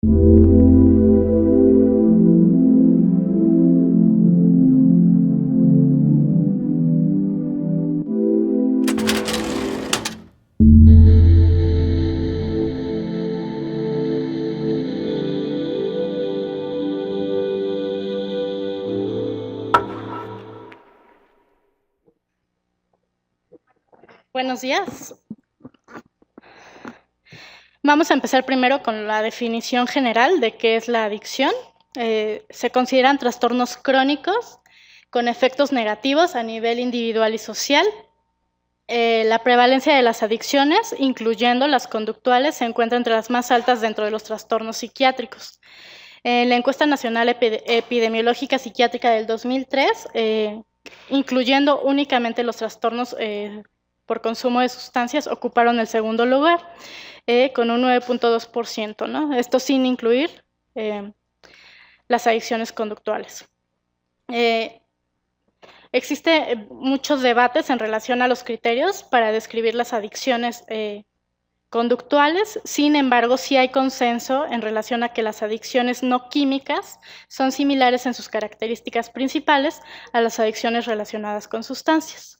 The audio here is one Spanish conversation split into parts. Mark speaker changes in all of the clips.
Speaker 1: Buenos días. Vamos a empezar primero con la definición general de qué es la adicción. Se consideran trastornos crónicos con efectos negativos a nivel individual y social. La prevalencia de las adicciones, incluyendo las conductuales, se encuentra entre las más altas dentro de los trastornos psiquiátricos. En la encuesta nacional epidemiológica psiquiátrica del 2003, incluyendo únicamente los trastornos por consumo de sustancias, ocuparon el segundo lugar, con un 9.2%, ¿no? Esto sin incluir las adicciones conductuales. Existen muchos debates en relación a los criterios para describir las adicciones conductuales. Sin embargo, sí hay consenso en relación a que las adicciones no químicas son similares en sus características principales a las adicciones relacionadas con sustancias.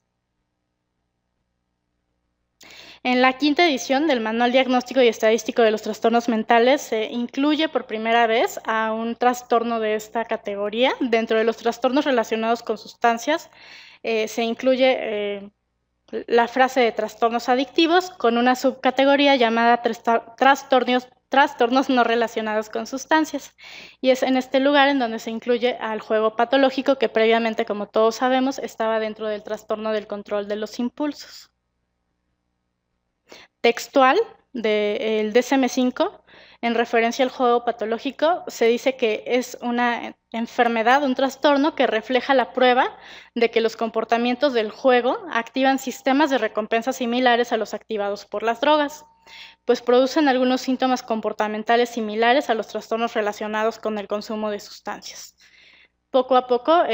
Speaker 1: En la quinta edición del Manual Diagnóstico y Estadístico de los Trastornos Mentales se incluye por primera vez a un trastorno de esta categoría. Dentro de los trastornos relacionados con sustancias se incluye la frase de trastornos adictivos con una subcategoría llamada trastornos no relacionados con sustancias. Y es en este lugar en donde se incluye al juego patológico que previamente, como todos sabemos, estaba dentro del trastorno del control de los impulsos. Textual del DSM-5, en referencia al juego patológico, se dice que es una enfermedad, un trastorno que refleja la prueba de que los comportamientos del juego activan sistemas de recompensa similares a los activados por las drogas, pues producen algunos síntomas comportamentales similares a los trastornos relacionados con el consumo de sustancias. Poco a poco,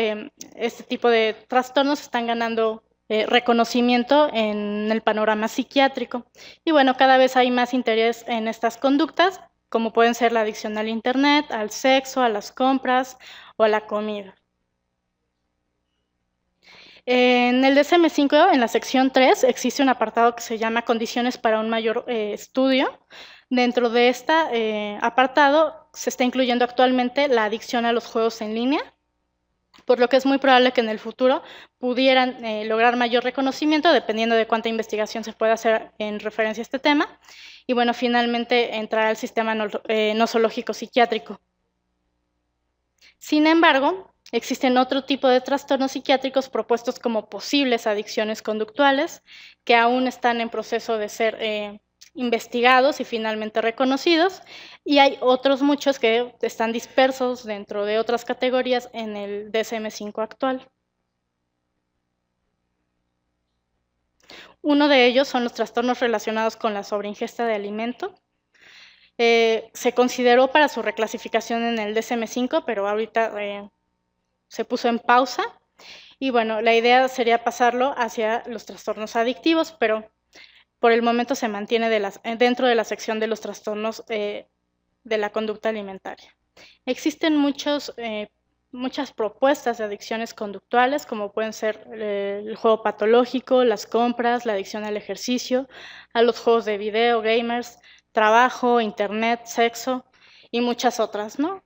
Speaker 1: este tipo de trastornos están ganando reconocimiento en el panorama psiquiátrico. Y bueno, cada vez hay más interés en estas conductas, como pueden ser la adicción al internet, al sexo, a las compras o a la comida. En el DSM-5, en la sección 3, existe un apartado que se llama Condiciones para un mayor estudio. Dentro de este apartado se está incluyendo actualmente la adicción a los juegos en línea, por lo que es muy probable que en el futuro pudieran lograr mayor reconocimiento dependiendo de cuánta investigación se pueda hacer en referencia a este tema. Y bueno, finalmente entrar al sistema nosológico psiquiátrico. Sin embargo, existen otro tipo de trastornos psiquiátricos propuestos como posibles adicciones conductuales que aún están en proceso de ser investigados y finalmente reconocidos, y hay otros muchos que están dispersos dentro de otras categorías en el DSM-5 actual. Uno de ellos son los trastornos relacionados con la sobreingesta de alimento. Se consideró para su reclasificación en el DSM-5, pero ahorita se puso en pausa. Y bueno, la idea sería pasarlo hacia los trastornos adictivos, pero por el momento se mantiene dentro de la sección de los trastornos de la conducta alimentaria. Existen muchas propuestas de adicciones conductuales, como pueden ser el juego patológico, las compras, la adicción al ejercicio, a los juegos de video, gamers, trabajo, internet, sexo y muchas otras, ¿no?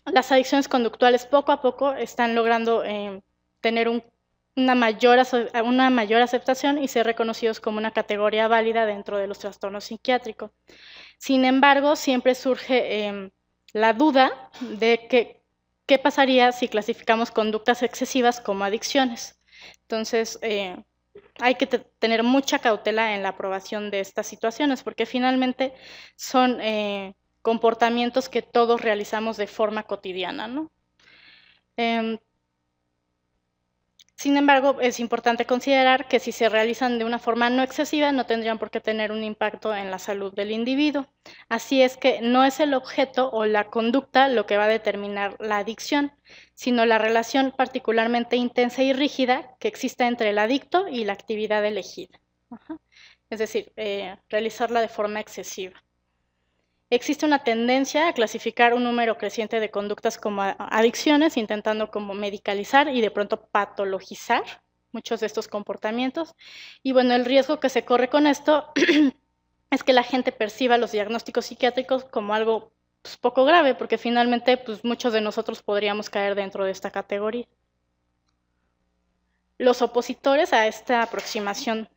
Speaker 1: Las adicciones conductuales poco a poco están logrando tener una mayor aceptación y ser reconocidos como una categoría válida dentro de los trastornos psiquiátricos. Sin embargo, siempre surge la duda de qué pasaría si clasificamos conductas excesivas como adicciones. Entonces, hay que tener mucha cautela en la aprobación de estas situaciones, porque finalmente son comportamientos que todos realizamos de forma cotidiana, ¿no? Sin embargo, es importante considerar que si se realizan de una forma no excesiva, no tendrían por qué tener un impacto en la salud del individuo. Así es que no es el objeto o la conducta lo que va a determinar la adicción, sino la relación particularmente intensa y rígida que existe entre el adicto y la actividad elegida. es decir, realizarla de forma excesiva. Existe una tendencia a clasificar un número creciente de conductas como adicciones, intentando como medicalizar y de pronto patologizar muchos de estos comportamientos. Y bueno, el riesgo que se corre con esto es que la gente perciba los diagnósticos psiquiátricos como algo pues, poco grave, porque finalmente pues, muchos de nosotros podríamos caer dentro de esta categoría. Los opositores a esta aproximación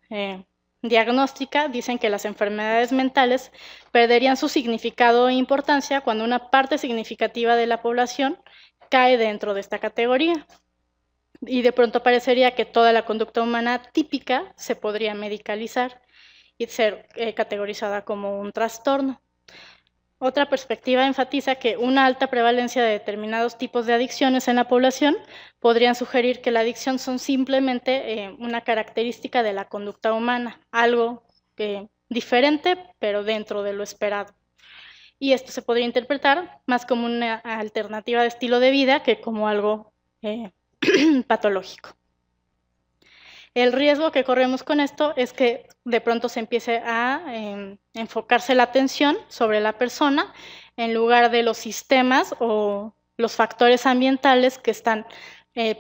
Speaker 1: diagnóstica dicen que las enfermedades mentales perderían su significado e importancia cuando una parte significativa de la población cae dentro de esta categoría. Y de pronto parecería que toda la conducta humana típica se podría medicalizar y ser categorizada como un trastorno. Otra perspectiva enfatiza que una alta prevalencia de determinados tipos de adicciones en la población podrían sugerir que la adicción son simplemente una característica de la conducta humana, algo diferente, pero dentro de lo esperado. Y esto se podría interpretar más como una alternativa de estilo de vida que como algo patológico. El riesgo que corremos con esto es que de pronto se empiece a enfocarse la atención sobre la persona en lugar de los sistemas o los factores ambientales que están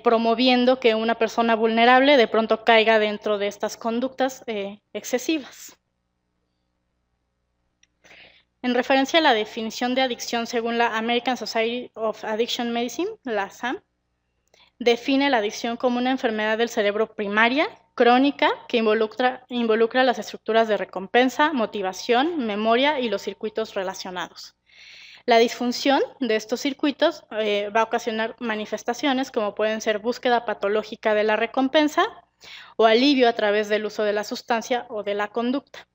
Speaker 1: promoviendo que una persona vulnerable de pronto caiga dentro de estas conductas excesivas. En referencia a la definición de adicción según la American Society of Addiction Medicine, la SAM, define la adicción como una enfermedad del cerebro primaria, crónica, que involucra las estructuras de recompensa, motivación, memoria y los circuitos relacionados. La disfunción de estos circuitos va a ocasionar manifestaciones como pueden ser búsqueda patológica de la recompensa o alivio a través del uso de la sustancia o de la conducta.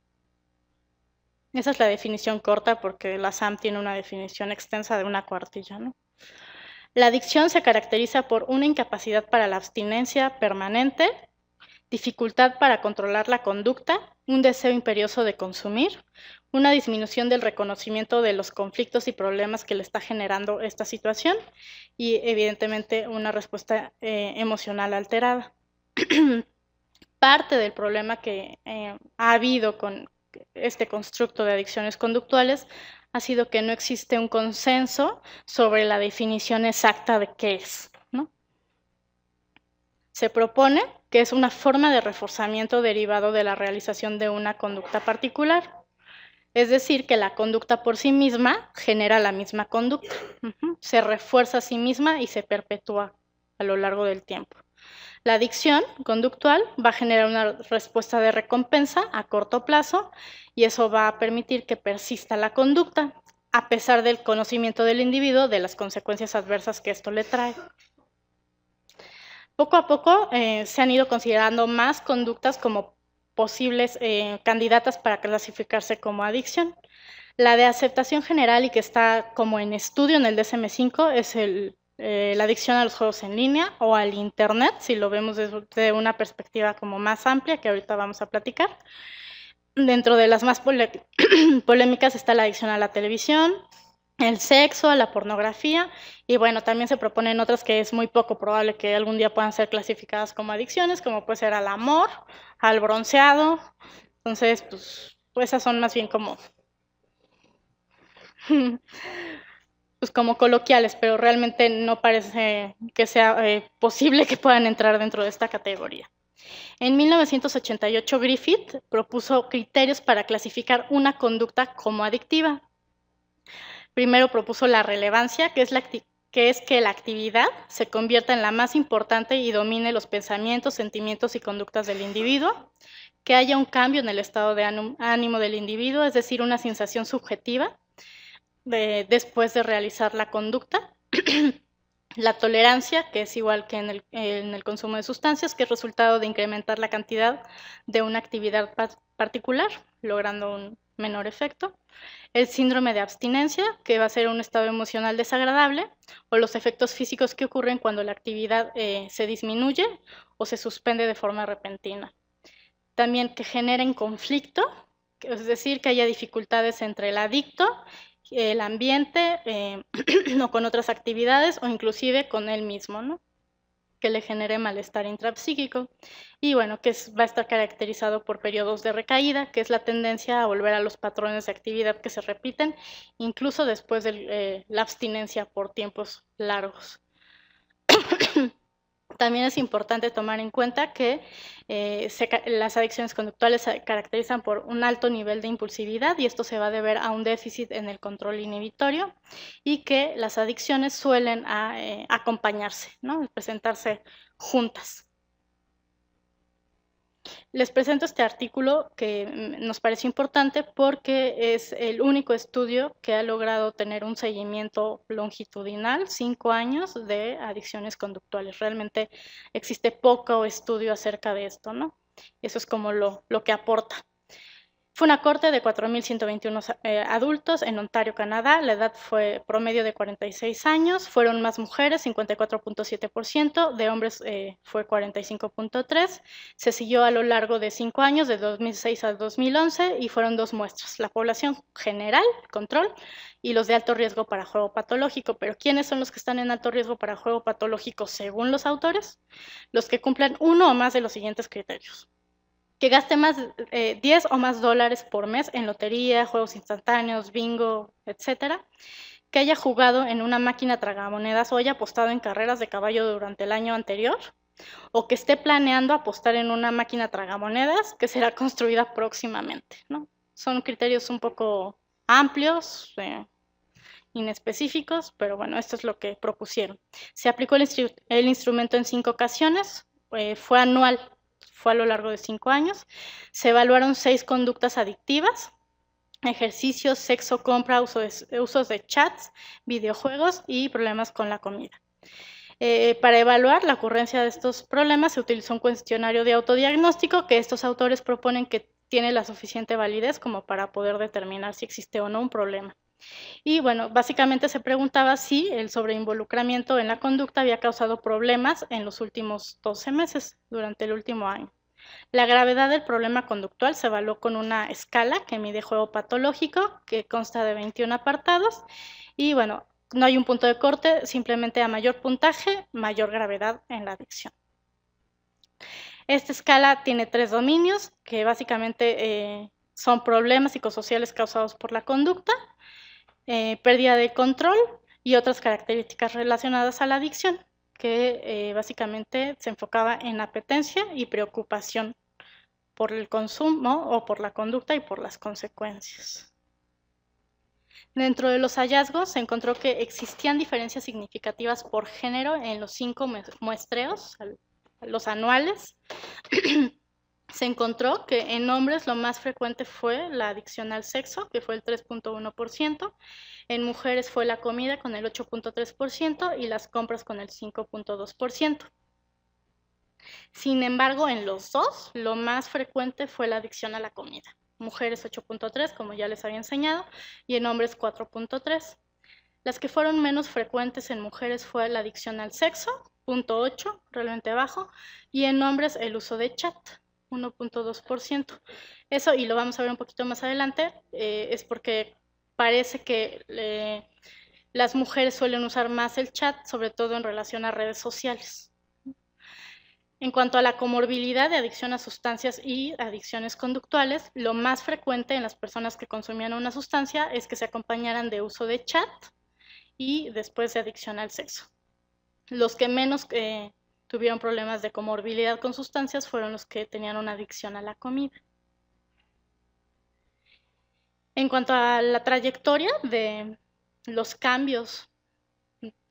Speaker 1: Esa es la definición corta porque la SAM tiene una definición extensa de una cuartilla, ¿no? La adicción se caracteriza por una incapacidad para la abstinencia permanente, dificultad para controlar la conducta, un deseo imperioso de consumir, una disminución del reconocimiento de los conflictos y problemas que le está generando esta situación y evidentemente una respuesta emocional alterada. Parte del problema que ha habido con este constructo de adicciones conductuales ha sido que no existe un consenso sobre la definición exacta de qué es, ¿no? Se propone que es una forma de reforzamiento derivado de la realización de una conducta particular, es decir, que la conducta por sí misma genera la misma conducta, se refuerza a sí misma y se perpetúa a lo largo del tiempo. La adicción conductual va a generar una respuesta de recompensa a corto plazo y eso va a permitir que persista la conducta, a pesar del conocimiento del individuo de las consecuencias adversas que esto le trae. Poco a poco se han ido considerando más conductas como posibles candidatas para clasificarse como adicción. La de aceptación general y que está como en estudio en el DSM-5 es la adicción a los juegos en línea o al internet, si lo vemos desde una perspectiva como más amplia, que ahorita vamos a platicar. Dentro de las más polémicas está la adicción a la televisión, el sexo, a la pornografía, y bueno, también se proponen otras que es muy poco probable que algún día puedan ser clasificadas como adicciones, como puede ser al amor, al bronceado. Entonces, pues esas son más bien como pues como coloquiales, pero realmente no parece que sea posible que puedan entrar dentro de esta categoría. En 1988, Griffith propuso criterios para clasificar una conducta como adictiva. Primero propuso la relevancia, que es que la actividad se convierta en la más importante y domine los pensamientos, sentimientos y conductas del individuo, que haya un cambio en el estado de ánimo del individuo, es decir, una sensación subjetiva, después de realizar la conducta, la tolerancia, que es igual que en el consumo de sustancias, que es resultado de incrementar la cantidad de una actividad particular, logrando un menor efecto, el síndrome de abstinencia, que va a ser un estado emocional desagradable, o los efectos físicos que ocurren cuando la actividad se disminuye o se suspende de forma repentina. También que generen conflicto, es decir, que haya dificultades entre el adicto, el ambiente o con otras actividades o inclusive con él mismo, ¿no? que le genere malestar intrapsíquico y bueno, va a estar caracterizado por periodos de recaída, que es la tendencia a volver a los patrones de actividad que se repiten, incluso después de la abstinencia por tiempos largos. También es importante tomar en cuenta que las adicciones conductuales se caracterizan por un alto nivel de impulsividad y esto se va a deber a un déficit en el control inhibitorio y que las adicciones suelen acompañarse, ¿no? Presentarse juntas. Les presento este artículo que nos parece importante porque es el único estudio que ha logrado tener un seguimiento longitudinal, 5 años de adicciones conductuales. Realmente existe poco estudio acerca de esto, ¿no? Eso es como lo que aporta. Fue una corte de 4.121 adultos en Ontario, Canadá. La edad fue promedio de 46 años. Fueron más mujeres, 54.7%. De hombres fue 45.3%. Se siguió a lo largo de 5 años, de 2006 a 2011, y fueron 2 muestras. La población general, control, y los de alto riesgo para juego patológico. Pero ¿quiénes son los que están en alto riesgo para juego patológico según los autores? Los que cumplan uno o más de los siguientes criterios: que gaste más 10 o más dólares por mes en lotería, juegos instantáneos, bingo, etcétera, que haya jugado en una máquina tragamonedas o haya apostado en carreras de caballo durante el año anterior, o que esté planeando apostar en una máquina tragamonedas que será construida próximamente, ¿no? Son criterios un poco amplios, inespecíficos, pero bueno, esto es lo que propusieron. Se aplicó el instrumento en 5 ocasiones, fue anual. Fue a lo largo de 5 años. Se evaluaron 6 conductas adictivas: ejercicio, sexo, compra, usos de chats, videojuegos y problemas con la comida. Para evaluar la ocurrencia de estos problemas se utilizó un cuestionario de autodiagnóstico que estos autores proponen que tiene la suficiente validez como para poder determinar si existe o no un problema. Y bueno, básicamente se preguntaba si el sobreinvolucramiento en la conducta había causado problemas en los últimos 12 meses, durante el último año. La gravedad del problema conductual se evaluó con una escala que mide juego patológico, que consta de 21 apartados, y bueno, no hay un punto de corte, simplemente a mayor puntaje, mayor gravedad en la adicción. Esta escala tiene 3 dominios, que básicamente son problemas psicosociales causados por la conducta, pérdida de control y otras características relacionadas a la adicción, que básicamente se enfocaba en apetencia y preocupación por el consumo o por la conducta y por las consecuencias. Dentro de los hallazgos se encontró que existían diferencias significativas por género en los 5 muestreos, los anuales. Se encontró que en hombres lo más frecuente fue la adicción al sexo, que fue el 3.1%, en mujeres fue la comida con el 8.3% y las compras con el 5.2%. Sin embargo, en los dos, lo más frecuente fue la adicción a la comida. Mujeres 8.3, como ya les había enseñado, y en hombres 4.3. Las que fueron menos frecuentes en mujeres fue la adicción al sexo, 0.8, realmente bajo, y en hombres el uso de chat, 1.2%. Eso, y lo vamos a ver un poquito más adelante, es porque parece que las mujeres suelen usar más el chat, sobre todo en relación a redes sociales. En cuanto a la comorbilidad de adicción a sustancias y adicciones conductuales, lo más frecuente en las personas que consumían una sustancia es que se acompañaran de uso de chat y después de adicción al sexo. Los que menos tuvieron problemas de comorbilidad con sustancias fueron los que tenían una adicción a la comida. En cuanto a la trayectoria de los cambios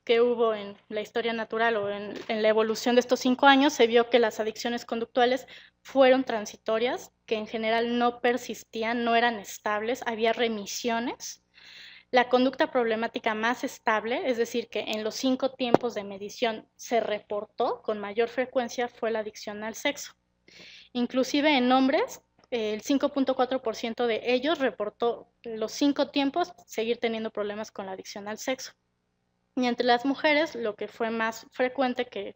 Speaker 1: que hubo en la historia natural o en la evolución de estos 5 años, se vio que las adicciones conductuales fueron transitorias, que en general no persistían, no eran estables, había remisiones. La conducta problemática más estable, es decir, que en los 5 tiempos de medición se reportó con mayor frecuencia, fue la adicción al sexo. Inclusive en hombres, el 5.4% de ellos reportó los 5 tiempos seguir teniendo problemas con la adicción al sexo. Y entre las mujeres, lo que fue más frecuente que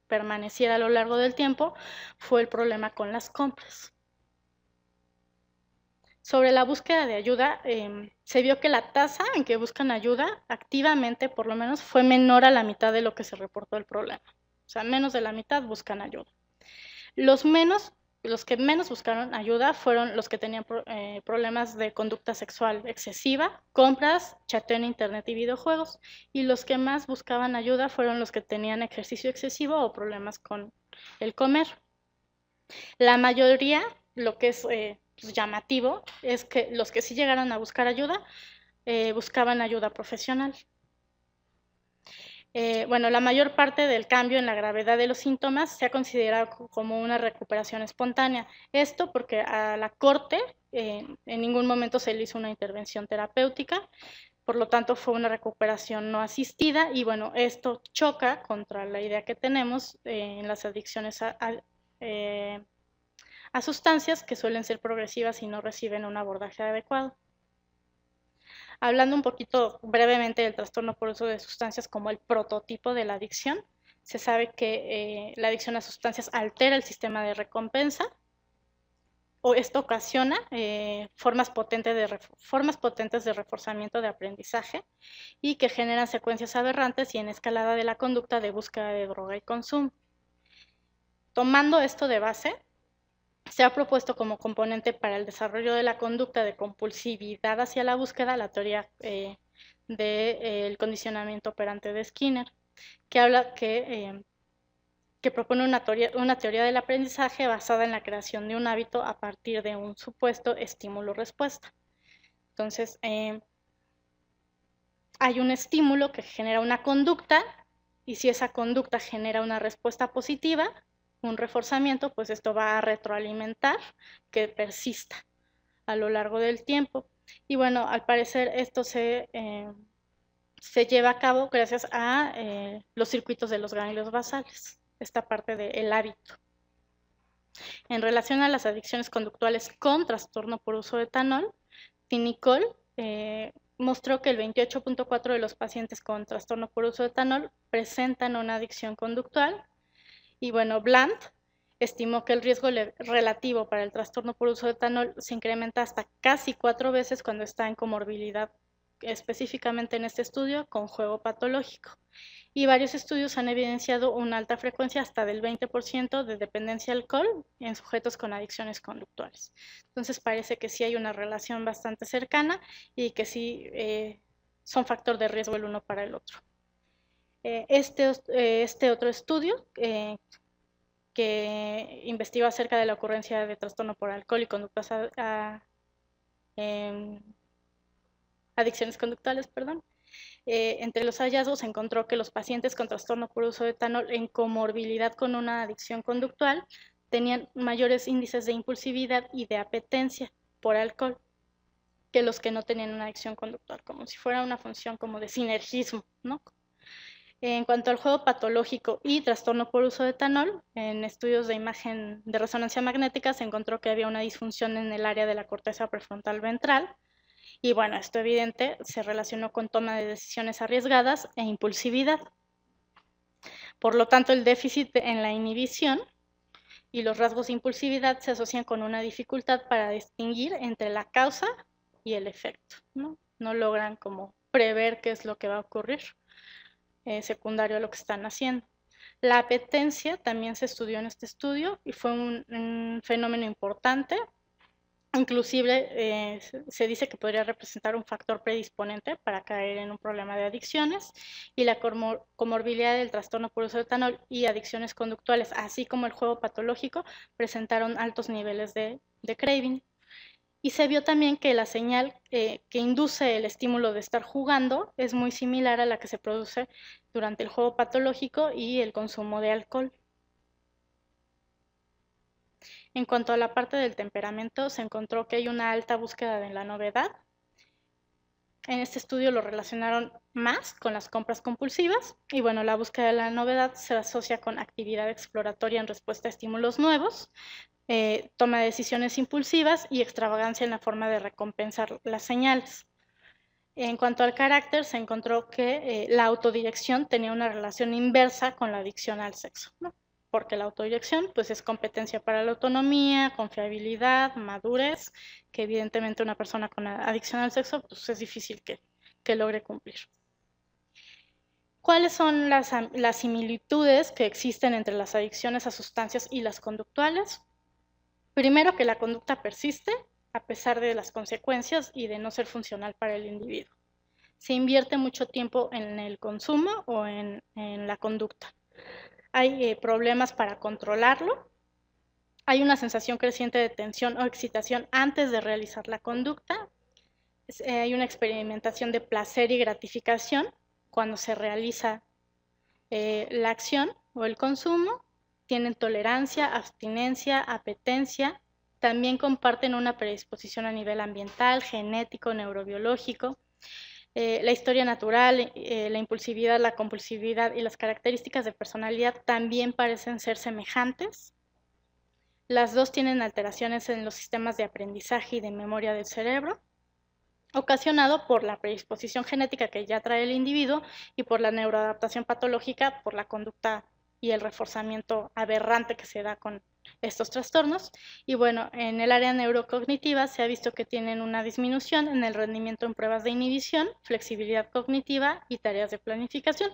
Speaker 1: permaneciera a lo largo del tiempo fue el problema con las compras. Sobre la búsqueda de ayuda, se vio que la tasa en que buscan ayuda activamente, por lo menos, fue menor a la mitad de lo que se reportó el problema. sea, menos de la mitad buscan ayuda. Los que menos buscaron ayuda fueron los que tenían problemas de conducta sexual excesiva, compras, chateo en internet y videojuegos, y los que más buscaban ayuda fueron los que tenían ejercicio excesivo o problemas con el comer. La mayoría, lo que es pues, llamativo, es que los que sí llegaron a buscar ayuda, buscaban ayuda profesional. Bueno, la mayor parte del cambio en la gravedad de los síntomas se ha considerado como una recuperación espontánea. Esto porque a la corte en ningún momento se le hizo una intervención terapéutica, por lo tanto fue una recuperación no asistida y bueno, esto choca contra la idea que tenemos en las adicciones a sustancias que suelen ser progresivas y no reciben un abordaje adecuado. Hablando un poquito brevemente del trastorno por uso de sustancias como el prototipo de la adicción, se sabe que la adicción a sustancias altera el sistema de recompensa o esto ocasiona formas potentes de reforzamiento de aprendizaje y que generan secuencias aberrantes y en escalada de la conducta de búsqueda de droga y consumo. Tomando esto de base, se ha propuesto como componente para el desarrollo de la conducta de compulsividad hacia la búsqueda la teoría del condicionamiento operante de Skinner, que habla que propone una teoría del aprendizaje basada en la creación de un hábito a partir de un supuesto estímulo-respuesta. Entonces, hay un estímulo que genera una conducta y si esa conducta genera una respuesta positiva, un reforzamiento, pues esto va a retroalimentar que persista a lo largo del tiempo. Y bueno, al parecer esto se lleva a cabo gracias a los circuitos de los ganglios basales, esta parte del hábito. En relación a las adicciones conductuales con trastorno por uso de etanol, Tinicol mostró que el 28.4% de los pacientes con trastorno por uso de etanol presentan una adicción conductual. Y bueno, Bland estimó que el riesgo relativo para el trastorno por uso de etanol se incrementa hasta casi 4 veces cuando está en comorbilidad, específicamente en este estudio, con juego patológico. Y varios estudios han evidenciado una alta frecuencia hasta del 20% de dependencia al alcohol en sujetos con adicciones conductuales. Entonces parece que sí hay una relación bastante cercana y que sí son factor de riesgo el uno para el otro. Este otro estudio que investigó acerca de la ocurrencia de trastorno por alcohol y conductas adicciones conductuales, entre los hallazgos se encontró que los pacientes con trastorno por uso de etanol en comorbilidad con una adicción conductual tenían mayores índices de impulsividad y de apetencia por alcohol que los que no tenían una adicción conductual, como si fuera una función como de sinergismo, ¿no? En cuanto al juego patológico y trastorno por uso de etanol, en estudios de imagen de resonancia magnética se encontró que había una disfunción en el área de la corteza prefrontal ventral y bueno, esto evidente se relacionó con toma de decisiones arriesgadas e impulsividad. Por lo tanto, el déficit en la inhibición y los rasgos de impulsividad se asocian con una dificultad para distinguir entre la causa y el efecto, ¿no? No logran como prever qué es lo que va a ocurrir secundario a lo que están haciendo. La apetencia también se estudió en este estudio y fue un fenómeno importante. Inclusive se dice que podría representar un factor predisponente para caer en un problema de adicciones y la comorbilidad del trastorno por uso de etanol y adicciones conductuales, así como el juego patológico, presentaron altos niveles de craving. Y se vio también que la señal que induce el estímulo de estar jugando es muy similar a la que se produce durante el juego patológico y el consumo de alcohol. En cuanto a la parte del temperamento, se encontró que hay una alta búsqueda de la novedad. En este estudio lo relacionaron más con las compras compulsivas y bueno, la búsqueda de la novedad se asocia con actividad exploratoria en respuesta a estímulos nuevos, toma de decisiones impulsivas y extravagancia en la forma de recompensar las señales. En cuanto al carácter, se encontró que la autodirección tenía una relación inversa con la adicción al sexo, ¿no? Porque la autodirección pues, es competencia para la autonomía, confiabilidad, madurez, que evidentemente una persona con adicción al sexo pues, es difícil que logre cumplir. ¿Cuáles son las similitudes que existen entre las adicciones a sustancias y las conductuales? Primero, que la conducta persiste a pesar de las consecuencias y de no ser funcional para el individuo. Se invierte mucho tiempo en el consumo o en la conducta. Hay problemas para controlarlo. Hay una sensación creciente de tensión o excitación antes de realizar la conducta. Hay una experimentación de placer y gratificación cuando se realiza la acción o el consumo. Tienen tolerancia, abstinencia, apetencia. También comparten una predisposición a nivel ambiental, genético, neurobiológico. La historia natural, la impulsividad, la compulsividad y las características de personalidad también parecen ser semejantes. Las dos tienen alteraciones en los sistemas de aprendizaje y de memoria del cerebro, ocasionado por la predisposición genética que ya trae el individuo y por la neuroadaptación patológica, por la conducta y el reforzamiento aberrante que se da con estos trastornos. Y bueno, en el área neurocognitiva se ha visto que tienen una disminución en el rendimiento en pruebas de inhibición, flexibilidad cognitiva y tareas de planificación.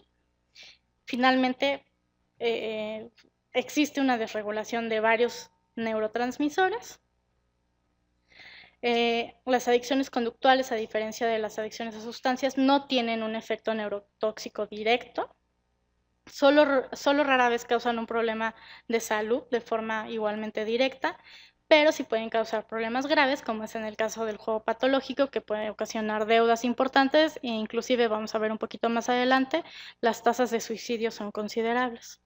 Speaker 1: Finalmente, existe una desregulación de varios neurotransmisores. Las adicciones conductuales, a diferencia de las adicciones a sustancias, no tienen un efecto neurotóxico directo. Solo rara vez causan un problema de salud de forma igualmente directa, pero sí pueden causar problemas graves, como es en el caso del juego patológico, que puede ocasionar deudas importantes e inclusive, vamos a ver un poquito más adelante, las tasas de suicidio son considerables.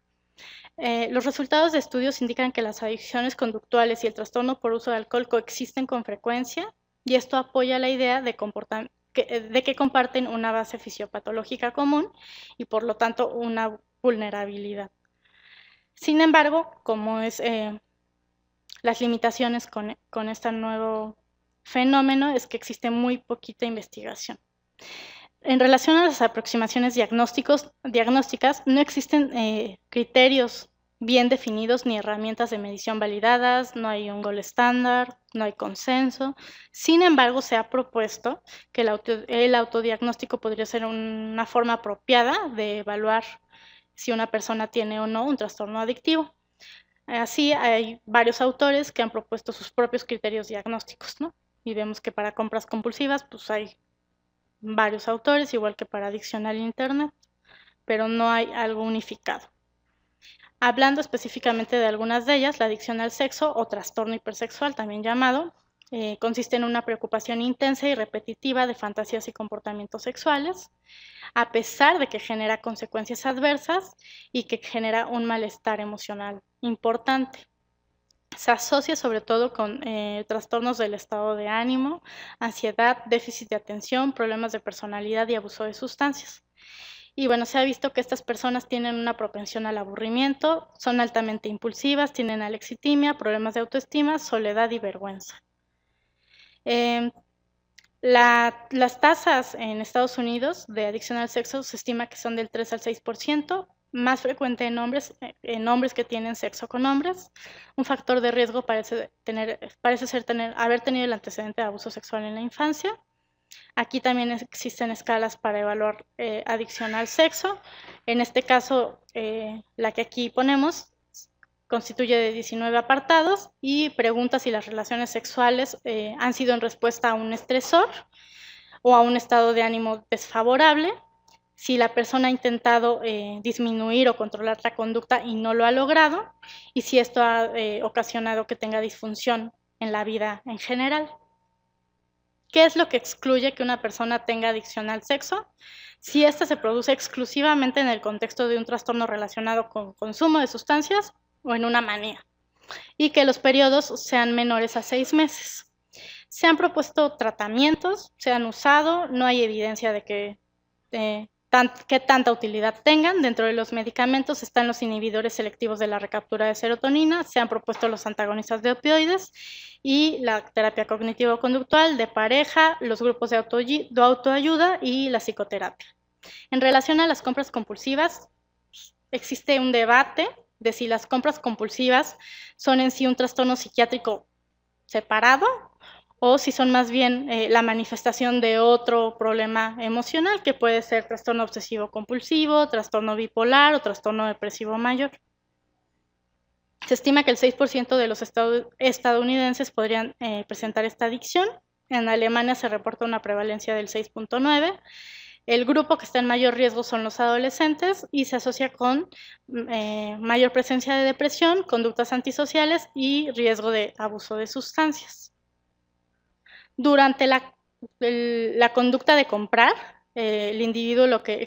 Speaker 1: Los resultados de estudios indican que las adicciones conductuales y el trastorno por uso de alcohol coexisten con frecuencia, y esto apoya la idea de que comparten una base fisiopatológica común y por lo tanto una vulnerabilidad. Sin embargo, como es las limitaciones con este nuevo fenómeno es que existe muy poquita investigación. En relación a las aproximaciones diagnósticas, no existen criterios bien definidos ni herramientas de medición validadas, no hay un gold estándar, no hay consenso. Sin embargo, se ha propuesto que el autodiagnóstico podría ser una forma apropiada de evaluar si una persona tiene o no un trastorno adictivo. Así, hay varios autores que han propuesto sus propios criterios diagnósticos, ¿no? Y vemos que para compras compulsivas, pues hay varios autores, igual que para adicción al Internet, pero no hay algo unificado. Hablando específicamente de algunas de ellas, la adicción al sexo o trastorno hipersexual, también llamado, consiste en una preocupación intensa y repetitiva de fantasías y comportamientos sexuales, a pesar de que genera consecuencias adversas y que genera un malestar emocional importante. Se asocia sobre todo con trastornos del estado de ánimo, ansiedad, déficit de atención, problemas de personalidad y abuso de sustancias. Y bueno, se ha visto que estas personas tienen una propensión al aburrimiento, son altamente impulsivas, tienen alexitimia, problemas de autoestima, soledad y vergüenza. Las tasas en Estados Unidos de adicción al sexo se estima que son del 3 al 6%, más frecuente en hombres que tienen sexo con hombres. Un factor de riesgo parece ser haber tenido el antecedente de abuso sexual en la infancia. Aquí también existen escalas para evaluar adicción al sexo. En este caso, la que aquí ponemos constituye de 19 apartados y pregunta si las relaciones sexuales han sido en respuesta a un estresor o a un estado de ánimo desfavorable, si la persona ha intentado disminuir o controlar la conducta y no lo ha logrado, y si esto ha ocasionado que tenga disfunción en la vida en general. ¿Qué es lo que excluye que una persona tenga adicción al sexo? Si ésta se produce exclusivamente en el contexto de un trastorno relacionado con consumo de sustancias o en una manía, y que los periodos sean menores a 6 meses. Se han propuesto tratamientos, se han usado, no hay evidencia de que tanta utilidad tengan. Dentro de los medicamentos están los inhibidores selectivos de la recaptura de serotonina, se han propuesto los antagonistas de opioides y la terapia cognitivo-conductual de pareja, los grupos de autoayuda y la psicoterapia. En relación a las compras compulsivas, existe un debate de si las compras compulsivas son en sí un trastorno psiquiátrico separado o si son más bien la manifestación de otro problema emocional, que puede ser trastorno obsesivo compulsivo, trastorno bipolar o trastorno depresivo mayor. Se estima que el 6% de los estadounidenses podrían presentar esta adicción. En Alemania se reporta una prevalencia del 6.9%. El grupo que está en mayor riesgo son los adolescentes y se asocia con mayor presencia de depresión, conductas antisociales y riesgo de abuso de sustancias. Durante la conducta de comprar, el individuo lo que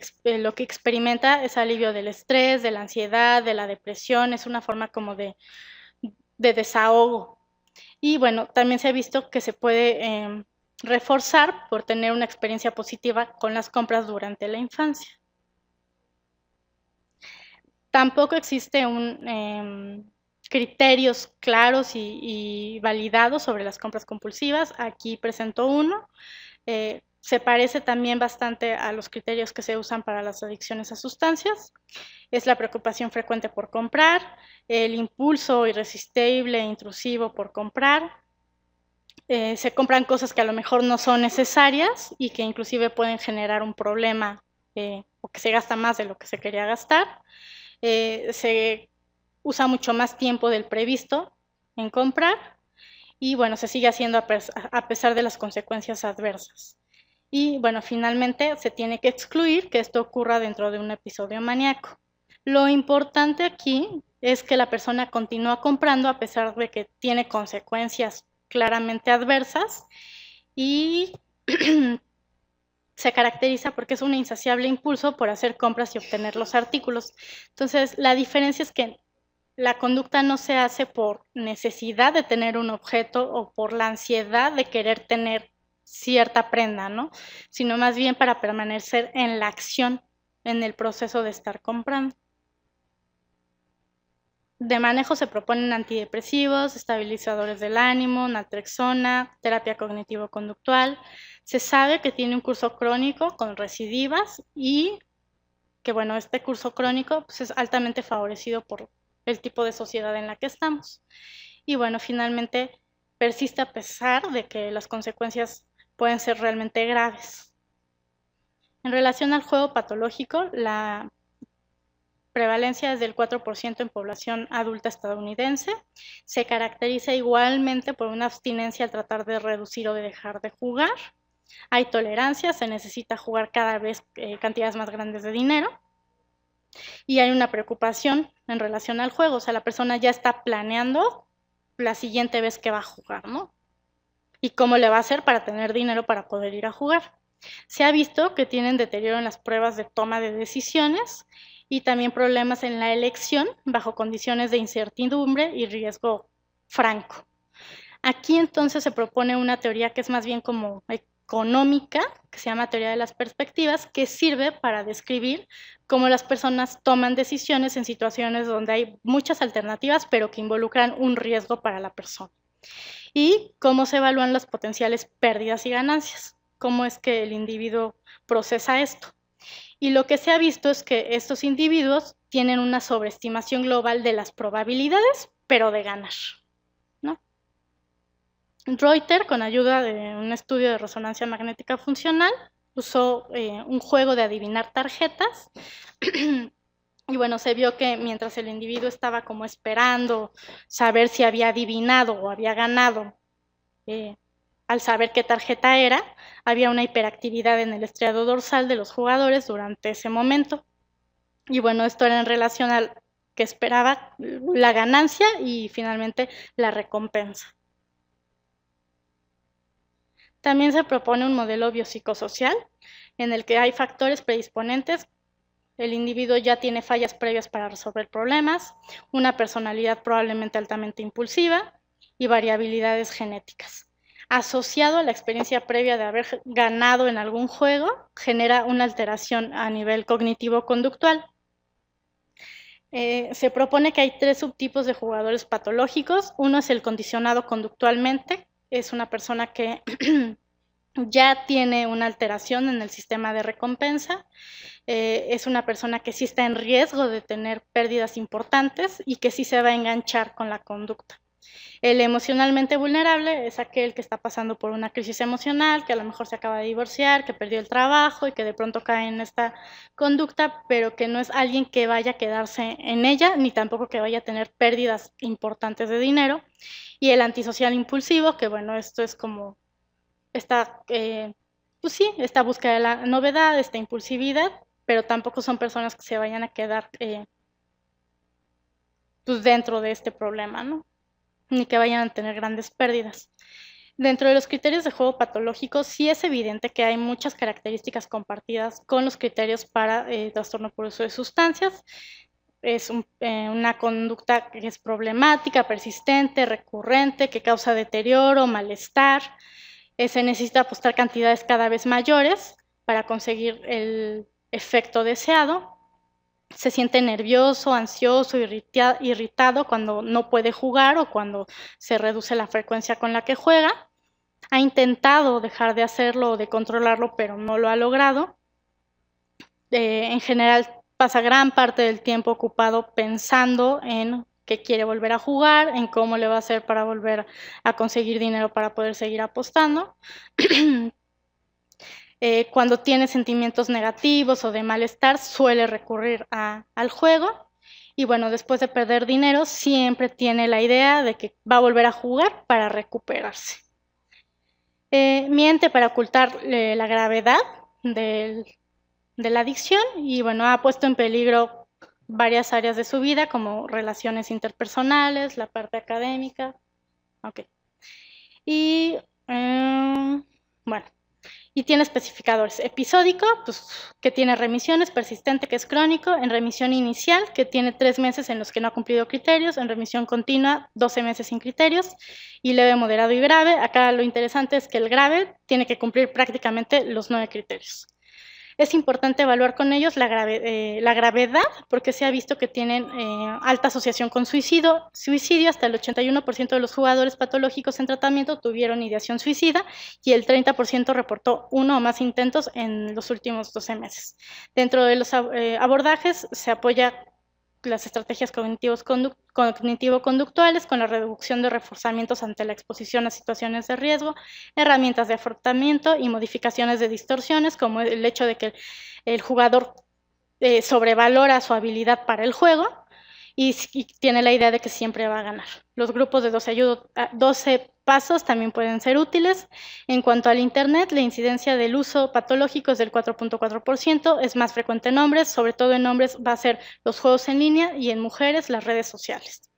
Speaker 1: experimenta es alivio del estrés, de la ansiedad, de la depresión, es una forma como de desahogo. Y bueno, también se ha visto que se puede reforzar por tener una experiencia positiva con las compras durante la infancia. Tampoco existe criterios claros y validados sobre las compras compulsivas. Aquí presento uno. Se parece también bastante a los criterios que se usan para las adicciones a sustancias. Es la preocupación frecuente por comprar, el impulso irresistible e intrusivo por comprar. Se compran cosas que a lo mejor no son necesarias y que inclusive pueden generar un problema o que se gasta más de lo que se quería gastar. Se usa mucho más tiempo del previsto en comprar y bueno, se sigue haciendo a pesar de las consecuencias adversas. Y bueno, finalmente se tiene que excluir que esto ocurra dentro de un episodio maníaco. Lo importante aquí es que la persona continúa comprando a pesar de que tiene consecuencias claramente adversas y se caracteriza porque es un insaciable impulso por hacer compras y obtener los artículos. Entonces, la diferencia es que la conducta no se hace por necesidad de tener un objeto o por la ansiedad de querer tener cierta prenda, ¿no? Sino más bien para permanecer en la acción, en el proceso de estar comprando. De manejo se proponen antidepresivos, estabilizadores del ánimo, naltrexona, terapia cognitivo-conductual. Se sabe que tiene un curso crónico con recidivas y que, bueno, este curso crónico pues, es altamente favorecido por el tipo de sociedad en la que estamos. Y, bueno, finalmente persiste a pesar de que las consecuencias pueden ser realmente graves. En relación al juego patológico, la prevalencia es del 4% en población adulta estadounidense. Se caracteriza igualmente por una abstinencia al tratar de reducir o de dejar de jugar. Hay tolerancia, se necesita jugar cada vez cantidades más grandes de dinero. Y hay una preocupación en relación al juego, o sea, la persona ya está planeando la siguiente vez que va a jugar, ¿no? Y cómo le va a hacer para tener dinero para poder ir a jugar. Se ha visto que tienen deterioro en las pruebas de toma de decisiones y también problemas en la elección bajo condiciones de incertidumbre y riesgo franco. Aquí entonces se propone una teoría que es más bien como económica, que se llama teoría de las perspectivas, que sirve para describir cómo las personas toman decisiones en situaciones donde hay muchas alternativas, pero que involucran un riesgo para la persona. Y cómo se evalúan las potenciales pérdidas y ganancias, cómo es que el individuo procesa esto. Y lo que se ha visto es que estos individuos tienen una sobreestimación global de las probabilidades, pero de ganar, ¿no? Reuter, con ayuda de un estudio de resonancia magnética funcional, usó un juego de adivinar tarjetas y bueno, se vio que mientras el individuo estaba como esperando saber si había adivinado o había ganado, al saber qué tarjeta era, había una hiperactividad en el estriado dorsal de los jugadores durante ese momento. Y bueno, esto era en relación al que esperaba la ganancia y finalmente la recompensa. También se propone un modelo biopsicosocial en el que hay factores predisponentes. El individuo ya tiene fallas previas para resolver problemas, una personalidad probablemente altamente impulsiva y variabilidades genéticas. Asociado a la experiencia previa de haber ganado en algún juego, genera una alteración a nivel cognitivo-conductual. Se propone que hay 3 subtipos de jugadores patológicos. Uno es el condicionado conductualmente, es una persona que ya tiene una alteración en el sistema de recompensa, es una persona que sí está en riesgo de tener pérdidas importantes y que sí se va a enganchar con la conducta. El emocionalmente vulnerable es aquel que está pasando por una crisis emocional, que a lo mejor se acaba de divorciar, que perdió el trabajo y que de pronto cae en esta conducta, pero que no es alguien que vaya a quedarse en ella, ni tampoco que vaya a tener pérdidas importantes de dinero. Y el antisocial impulsivo, que bueno, esto es como esta, pues sí, esta búsqueda de la novedad, esta impulsividad, pero tampoco son personas que se vayan a quedar pues dentro de este problema, ¿no? Ni que vayan a tener grandes pérdidas. Dentro de los criterios de juego patológico, sí es evidente que hay muchas características compartidas con los criterios para trastorno por uso de sustancias. Es una conducta que es problemática, persistente, recurrente, que causa deterioro, malestar. Se necesita apostar cantidades cada vez mayores para conseguir el efecto deseado. Se siente nervioso, ansioso, irritado cuando no puede jugar o cuando se reduce la frecuencia con la que juega. Ha intentado dejar de hacerlo o de controlarlo, pero no lo ha logrado. En general pasa gran parte del tiempo ocupado pensando en que quiere volver a jugar, en cómo le va a hacer para volver a conseguir dinero para poder seguir apostando. Cuando tiene sentimientos negativos o de malestar, suele recurrir al juego. Y bueno, después de perder dinero, siempre tiene la idea de que va a volver a jugar para recuperarse. Miente para ocultar la gravedad de la adicción y bueno, ha puesto en peligro varias áreas de su vida, como relaciones interpersonales, la parte académica. Okay. Y bueno, y tiene especificadores: episódico, pues, que tiene remisiones; persistente, que es crónico; en remisión inicial, que tiene 3 meses en los que no ha cumplido criterios; en remisión continua, 12 meses sin criterios; y leve, moderado y grave. Acá lo interesante es que el grave tiene que cumplir prácticamente los 9 criterios. Es importante evaluar con ellos la gravedad, porque se ha visto que tienen alta asociación con suicidio. Hasta el 81% de los jugadores patológicos en tratamiento tuvieron ideación suicida y el 30% reportó 1 o más intentos en los últimos 12 meses. Dentro de los abordajes se apoya las estrategias cognitivo-conductuales con la reducción de reforzamientos ante la exposición a situaciones de riesgo, herramientas de afrontamiento y modificaciones de distorsiones, como el hecho de que el jugador sobrevalora su habilidad para el juego y tiene la idea de que siempre va a ganar. Los grupos de 12 pasos también pueden ser útiles. En cuanto al Internet, la incidencia del uso patológico es del 4.4%, es más frecuente en hombres, sobre todo en hombres va a ser los juegos en línea, y en mujeres las redes sociales.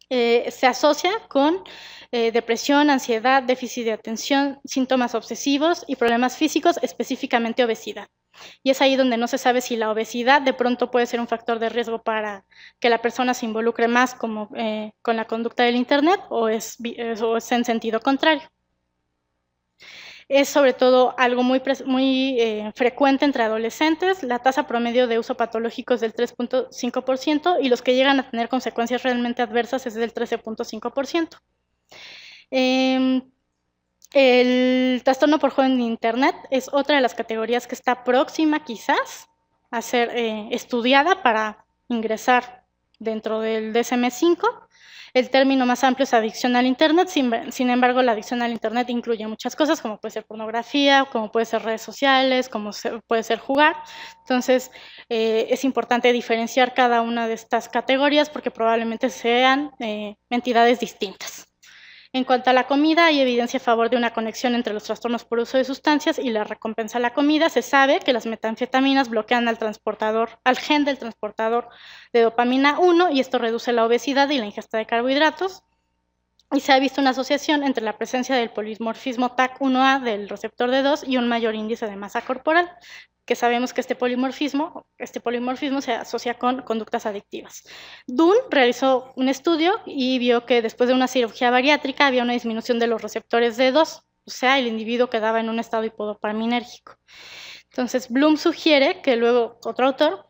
Speaker 1: Se asocia con depresión, ansiedad, déficit de atención, síntomas obsesivos y problemas físicos, específicamente obesidad. Y es ahí donde no se sabe si la obesidad de pronto puede ser un factor de riesgo para que la persona se involucre más con la conducta del Internet, o es en sentido contrario. Es sobre todo algo muy frecuente entre adolescentes. La tasa promedio de uso patológico es del 3.5% y los que llegan a tener consecuencias realmente adversas es del 13.5%. El trastorno por juego en Internet es otra de las categorías que está próxima quizás a ser estudiada para ingresar dentro del DSM-5. El término más amplio es adicción al Internet, sin embargo, la adicción al Internet incluye muchas cosas, como puede ser pornografía, como puede ser redes sociales, como puede ser jugar. Entonces, es importante diferenciar cada una de estas categorías porque probablemente sean entidades distintas. En cuanto a la comida, hay evidencia a favor de una conexión entre los trastornos por uso de sustancias y la recompensa a la comida. Se sabe que las metanfetaminas bloquean al gen del transportador de dopamina 1 y esto reduce la obesidad y la ingesta de carbohidratos. Y se ha visto una asociación entre la presencia del polimorfismo TAC1A del receptor D2 y un mayor índice de masa corporal, que sabemos que este polimorfismo se asocia con conductas adictivas. Dunn realizó un estudio y vio que después de una cirugía bariátrica había una disminución de los receptores D2, o sea, el individuo quedaba en un estado hipodopaminérgico. Entonces, Bloom sugiere que luego, otro autor,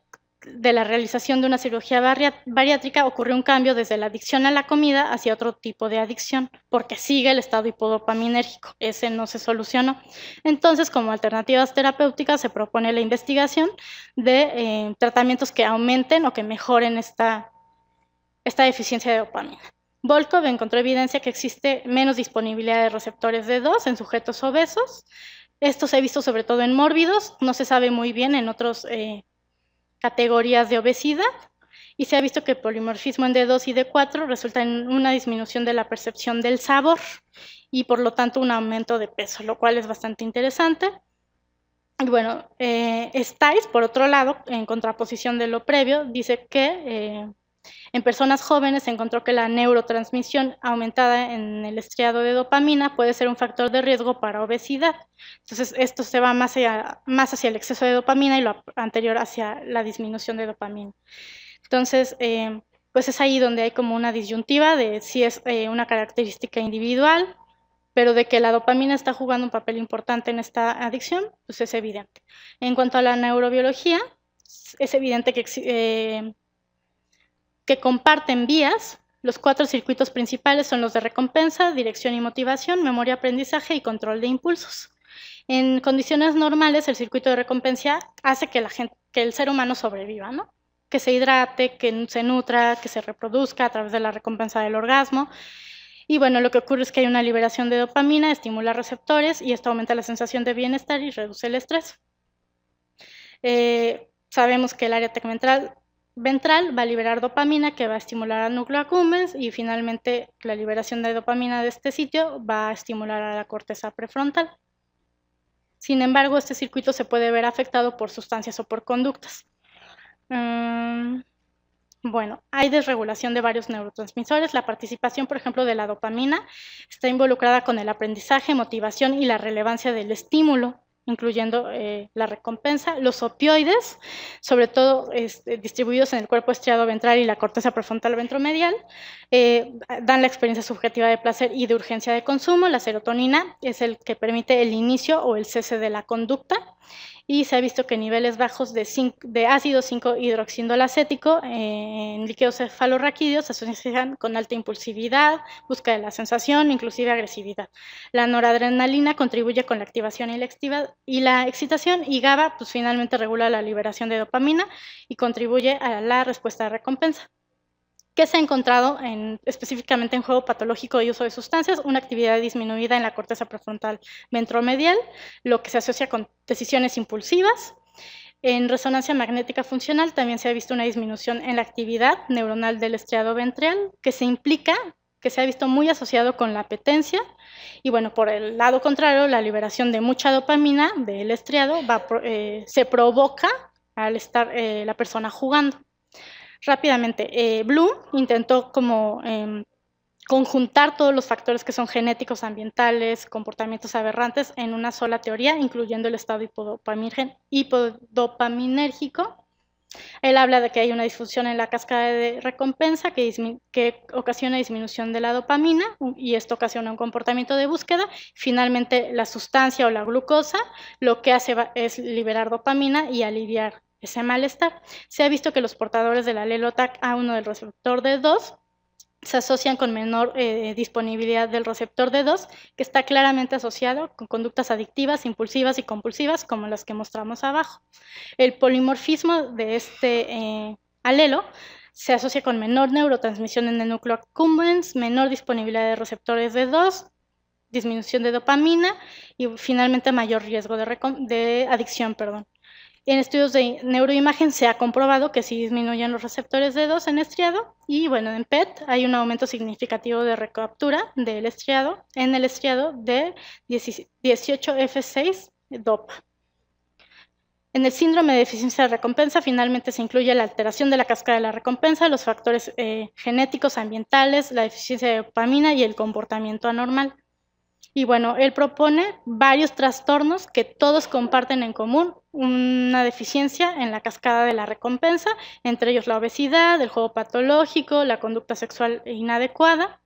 Speaker 1: de la realización de una cirugía bariátrica ocurrió un cambio desde la adicción a la comida hacia otro tipo de adicción, porque sigue el estado hipodopaminérgico, ese no se solucionó. Entonces, como alternativas terapéuticas, se propone la investigación de tratamientos que aumenten o que mejoren esta deficiencia de dopamina. Volkov encontró evidencia que existe menos disponibilidad de receptores D2 en sujetos obesos. Esto se ha visto sobre todo en mórbidos, no se sabe muy bien en otras categorías de obesidad, y se ha visto que el polimorfismo en D2 y D4 resulta en una disminución de la percepción del sabor y por lo tanto un aumento de peso, lo cual es bastante interesante. Y bueno, Stice, por otro lado, en contraposición de lo previo, dice que en personas jóvenes se encontró que la neurotransmisión aumentada en el estriado de dopamina puede ser un factor de riesgo para obesidad. Entonces, esto se va más hacia el exceso de dopamina y lo anterior hacia la disminución de dopamina. Entonces, pues es ahí donde hay como una disyuntiva de si es una característica individual, pero de que la dopamina está jugando un papel importante en esta adicción, pues es evidente. En cuanto a la neurobiología, es evidente que comparten vías. Los 4 circuitos principales son los de recompensa, dirección y motivación, memoria, aprendizaje y control de impulsos. En condiciones normales, el circuito de recompensa hace que el ser humano sobreviva, ¿no? Que se hidrate, que se nutra, que se reproduzca a través de la recompensa del orgasmo. Y bueno, lo que ocurre es que hay una liberación de dopamina, estimula receptores y esto aumenta la sensación de bienestar y reduce el estrés. Sabemos que el área tegmental ventral va a liberar dopamina que va a estimular al núcleo accumbens y finalmente la liberación de dopamina de este sitio va a estimular a la corteza prefrontal. Sin embargo, este circuito se puede ver afectado por sustancias o por conductas. Bueno, hay desregulación de varios neurotransmisores. La participación, por ejemplo, de la dopamina está involucrada con el aprendizaje, motivación y la relevancia del estímulo, incluyendo la recompensa. Los opioides, sobre todo distribuidos en el cuerpo estriado ventral y la corteza prefrontal ventromedial, dan la experiencia subjetiva de placer y de urgencia de consumo. La serotonina es el que permite el inicio o el cese de la conducta. Y se ha visto que niveles bajos de ácido 5-hidroxindolacético en líquidos cefalorraquídeos se asocian con alta impulsividad, búsqueda de la sensación, inclusive agresividad. La noradrenalina contribuye con la activación y la excitación, y GABA pues finalmente regula la liberación de dopamina y contribuye a la respuesta de recompensa. ¿Qué se ha encontrado específicamente en juego patológico y uso de sustancias? Una actividad disminuida en la corteza prefrontal ventromedial, lo que se asocia con decisiones impulsivas. En resonancia magnética funcional también se ha visto una disminución en la actividad neuronal del estriado ventral, que se ha visto muy asociado con la apetencia. Y bueno, por el lado contrario, la liberación de mucha dopamina del estriado se provoca al estar la persona jugando. Rápidamente, Bloom intentó como conjuntar todos los factores que son genéticos, ambientales, comportamientos aberrantes en una sola teoría, incluyendo el estado hipodopaminérgico. Él habla de que hay una disfunción en la cascada de recompensa que ocasiona disminución de la dopamina y esto ocasiona un comportamiento de búsqueda. Finalmente, la sustancia o la glucosa lo que hace es liberar dopamina y aliviar ese malestar. Se ha visto que los portadores del alelo TAC-A1 del receptor D2 se asocian con menor disponibilidad del receptor D2, que está claramente asociado con conductas adictivas, impulsivas y compulsivas, como las que mostramos abajo. El polimorfismo de este alelo se asocia con menor neurotransmisión en el núcleo accumbens, menor disponibilidad de receptores D2, disminución de dopamina y finalmente mayor riesgo de adicción. En estudios de neuroimagen se ha comprobado que sí disminuyen los receptores D2 en estriado y bueno, en PET hay un aumento significativo de recaptura del estriado en el estriado de 18F6 DOPA. En el síndrome de deficiencia de recompensa finalmente se incluye la alteración de la cascada de la recompensa, los factores genéticos, ambientales, la deficiencia de dopamina y el comportamiento anormal. Y bueno, él propone varios trastornos que todos comparten en común una deficiencia en la cascada de la recompensa, entre ellos la obesidad, el juego patológico, la conducta sexual inadecuada.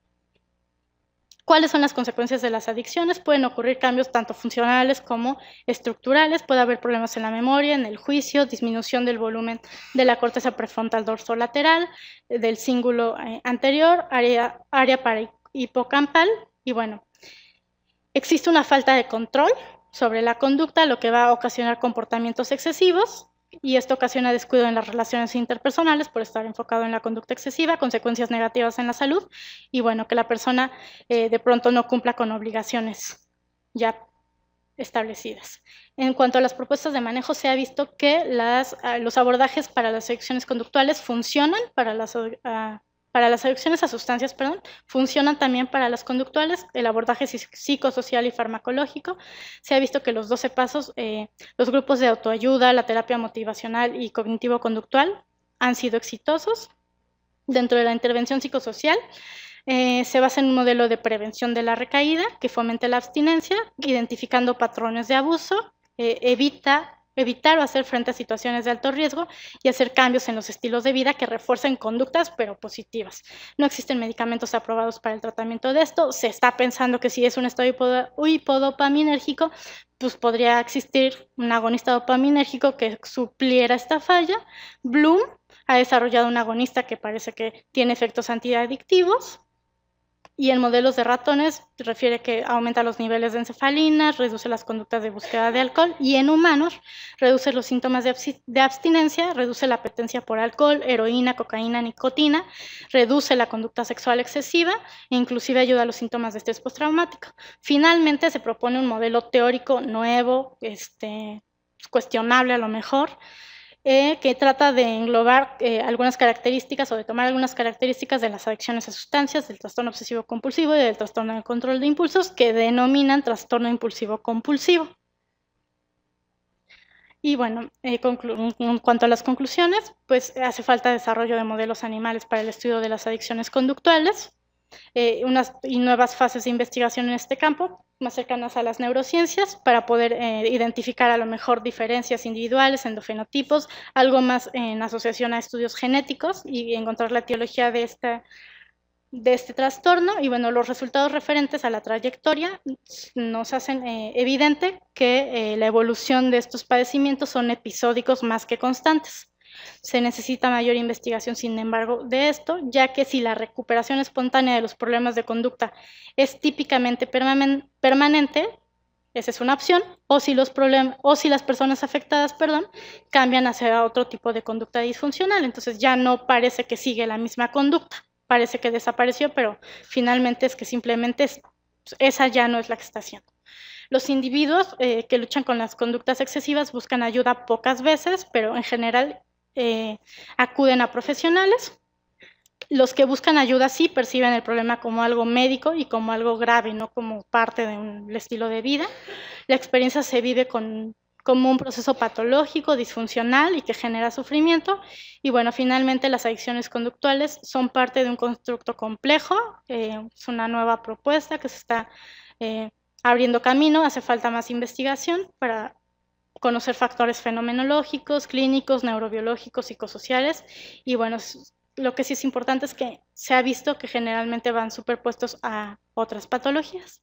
Speaker 1: ¿Cuáles son las consecuencias de las adicciones? Pueden ocurrir cambios tanto funcionales como estructurales, puede haber problemas en la memoria, en el juicio, disminución del volumen de la corteza prefrontal dorsolateral, del cíngulo anterior, área para hipocampal y bueno, existe una falta de control sobre la conducta, lo que va a ocasionar comportamientos excesivos y esto ocasiona descuido en las relaciones interpersonales por estar enfocado en la conducta excesiva, consecuencias negativas en la salud y bueno, que la persona de pronto no cumpla con obligaciones ya establecidas. En cuanto a las propuestas de manejo, se ha visto que los abordajes para las adicciones conductuales funcionan para las adicciones a sustancias, funcionan también para las conductuales, el abordaje psicosocial y farmacológico. Se ha visto que los 12 pasos, los grupos de autoayuda, la terapia motivacional y cognitivo-conductual han sido exitosos. Dentro de la intervención psicosocial, se basa en un modelo de prevención de la recaída que fomente la abstinencia, identificando patrones de abuso, evitar o hacer frente a situaciones de alto riesgo y hacer cambios en los estilos de vida que refuercen conductas pero positivas. No existen medicamentos aprobados para el tratamiento de esto. Se está pensando que si es un estado hipodopaminérgico, pues podría existir un agonista dopaminérgico que supliera esta falla. Bloom ha desarrollado un agonista que parece que tiene efectos antiadictivos. Y en modelos de ratones refiere que aumenta los niveles de encefalina, reduce las conductas de búsqueda de alcohol y en humanos reduce los síntomas de abstinencia, reduce la apetencia por alcohol, heroína, cocaína, nicotina, reduce la conducta sexual excesiva e inclusive ayuda a los síntomas de estrés postraumático. Finalmente se propone un modelo teórico nuevo, cuestionable a lo mejor, que trata de englobar algunas características o de tomar algunas características de las adicciones a sustancias, del trastorno obsesivo compulsivo y del trastorno de control de impulsos, que denominan trastorno impulsivo compulsivo. Y bueno, en cuanto a las conclusiones, pues hace falta desarrollo de modelos animales para el estudio de las adicciones conductuales, y nuevas fases de investigación en este campo, más cercanas a las neurociencias, para poder identificar a lo mejor diferencias individuales, endofenotipos, algo más en asociación a estudios genéticos y encontrar la etiología de este trastorno. Y bueno, los resultados referentes a la trayectoria nos hacen evidente que la evolución de estos padecimientos son episódicos más que constantes. Se necesita mayor investigación, sin embargo, de esto, ya que si la recuperación espontánea de los problemas de conducta es típicamente permanente, esa es una opción, o si las personas afectadas, cambian hacia otro tipo de conducta disfuncional. Entonces ya no parece que sigue la misma conducta, parece que desapareció, pero finalmente es que simplemente esa ya no es la que está haciendo. Los individuos que luchan con las conductas excesivas buscan ayuda pocas veces, pero en general acuden a profesionales. Los que buscan ayuda sí perciben el problema como algo médico y como algo grave, no como parte de un estilo de vida. La experiencia se vive como un proceso patológico, disfuncional y que genera sufrimiento. Y bueno, finalmente las adicciones conductuales son parte de un constructo complejo, es una nueva propuesta que se está abriendo camino, hace falta más investigación para conocer factores fenomenológicos, clínicos, neurobiológicos, psicosociales, y bueno, lo que sí es importante es que se ha visto que generalmente van superpuestos a otras patologías.